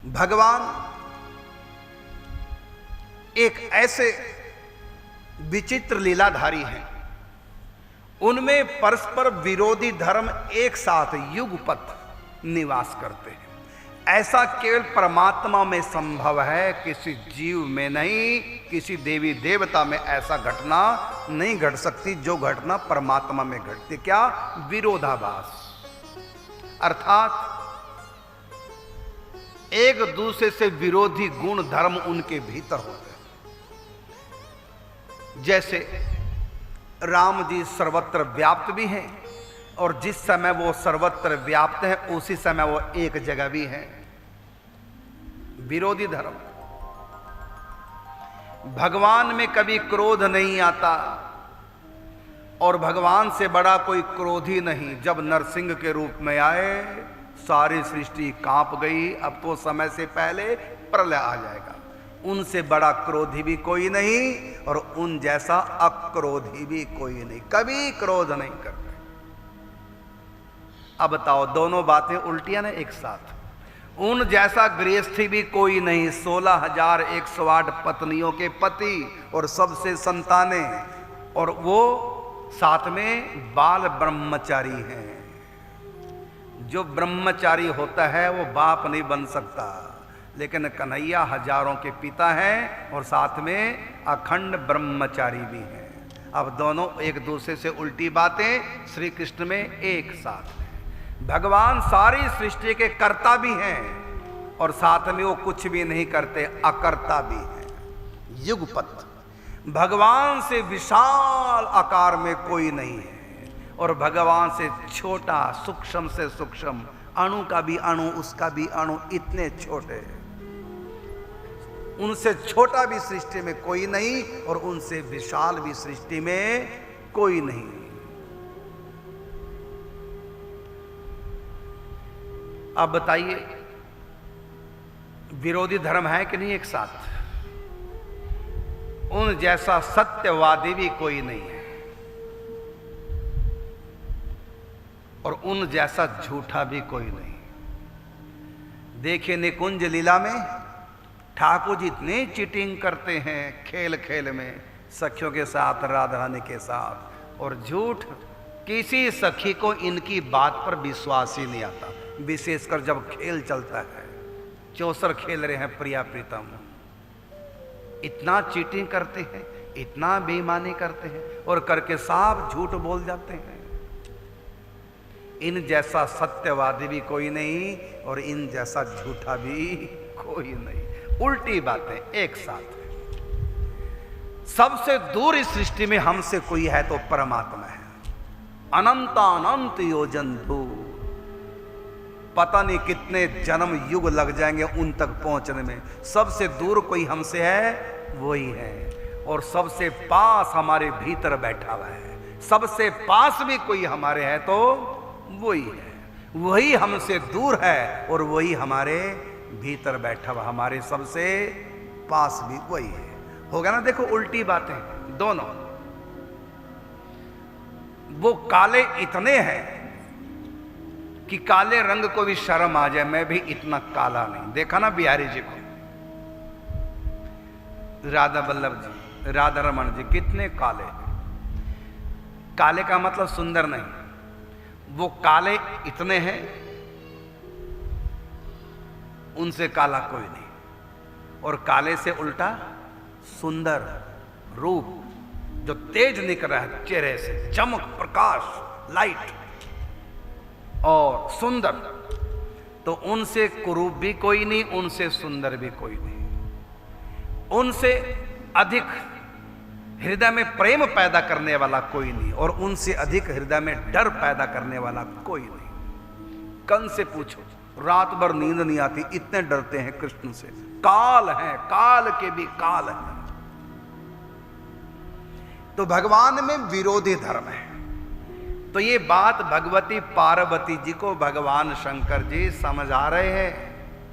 भगवान एक ऐसे विचित्र लीलाधारी हैं, उनमें परस्पर विरोधी धर्म एक साथ युगपथ निवास करते हैं। ऐसा केवल परमात्मा में संभव है, किसी जीव में नहीं, किसी देवी देवता में ऐसा घटना नहीं घट सकती जो घटना परमात्मा में घटती। क्या? विरोधाभास, अर्थात एक दूसरे से विरोधी गुण धर्म उनके भीतर होते हैं। जैसे राम जी सर्वत्र व्याप्त भी हैं और जिस समय वो सर्वत्र व्याप्त है उसी समय वो एक जगह भी है। विरोधी धर्म। भगवान में कभी क्रोध नहीं आता और भगवान से बड़ा कोई क्रोधी नहीं। जब नरसिंह के रूप में आए सारी सृष्टि कांप गई। अब तो समय से पहले प्रलय आ जाएगा। उनसे बड़ा क्रोधी भी कोई नहीं और उन जैसा अक्रोधी भी कोई नहीं, कभी क्रोध नहीं करते। अब बताओ, दोनों बातें उल्टियां ना एक साथ। उन जैसा गृहस्थी भी कोई नहीं, 16,108 पत्नियों के पति और सबसे संतानें, और वो साथ में बाल ब्रह्मचारी हैं। जो ब्रह्मचारी होता है वो बाप नहीं बन सकता, लेकिन कन्हैया हजारों के पिता हैं और साथ में अखंड ब्रह्मचारी भी हैं। अब दोनों एक दूसरे से उल्टी बातें श्री कृष्ण में एक साथ हैं। भगवान सारी सृष्टि के कर्ता भी हैं और साथ में वो कुछ भी नहीं करते, अकर्ता भी हैं। युगपथ। भगवान से विशाल आकार में कोई नहीं है और भगवान से छोटा, सूक्ष्म से सूक्ष्म, अणु का भी अणु, उसका भी अणु, इतने छोटे। उनसे छोटा भी सृष्टि में कोई नहीं और उनसे विशाल भी सृष्टि में कोई नहीं। अब बताइए, विरोधी धर्म है कि नहीं एक साथ? उन जैसा सत्यवादी भी कोई नहीं है और उन जैसा झूठा भी कोई नहीं। देखिए निकुंज लीला में ठाकुर जी इतने चीटिंग करते हैं खेल खेल में, सखियों के साथ, राधा रानी के साथ, और झूठ। किसी सखी को इनकी बात पर विश्वास ही नहीं आता, विशेषकर जब खेल चलता है। चौसर खेल रहे हैं प्रिया प्रीतम, इतना चीटिंग करते हैं, इतना बेईमानी करते हैं और करके साफ झूठ बोल जाते हैं। इन जैसा सत्यवादी भी कोई नहीं और इन जैसा झूठा भी कोई नहीं। उल्टी बातें एक साथ। सबसे दूर इस सृष्टि में हमसे कोई है तो परमात्मा है। अनंतानंत योजन दूर, पता नहीं कितने जन्म युग लग जाएंगे उन तक पहुंचने में। सबसे दूर कोई हमसे है वही है और सबसे पास हमारे भीतर बैठा हुआ है। सबसे पास भी कोई हमारे है तो वही है। वही हमसे दूर है और वही हमारे भीतर बैठा हुआ, हमारे सबसे पास भी वही है। होगा ना? देखो उल्टी बातें दोनों। वो काले इतने हैं कि काले रंग को भी शर्म आ जाए, मैं भी इतना काला नहीं। देखा ना बिहारी जी को, राधा वल्लभ जी, राधा रमन जी कितने काले। काले का मतलब सुंदर नहीं, वो काले इतने हैं, उनसे काला कोई नहीं। और काले से उल्टा सुंदर रूप, जो तेज निकल रहा है चेहरे से, चमक, प्रकाश, लाइट और सुंदर, तो उनसे कुरूप भी कोई नहीं, उनसे सुंदर भी कोई नहीं। उनसे अधिक हृदय में प्रेम पैदा करने वाला कोई नहीं और उनसे अधिक हृदय में डर पैदा करने वाला कोई नहीं। कंस से पूछो, रात भर नींद नहीं आती, इतने डरते हैं कृष्ण से। काल है, काल के भी काल है। तो भगवान में विरोधी धर्म है। तो ये बात भगवती पार्वती जी को भगवान शंकर जी समझा रहे हैं।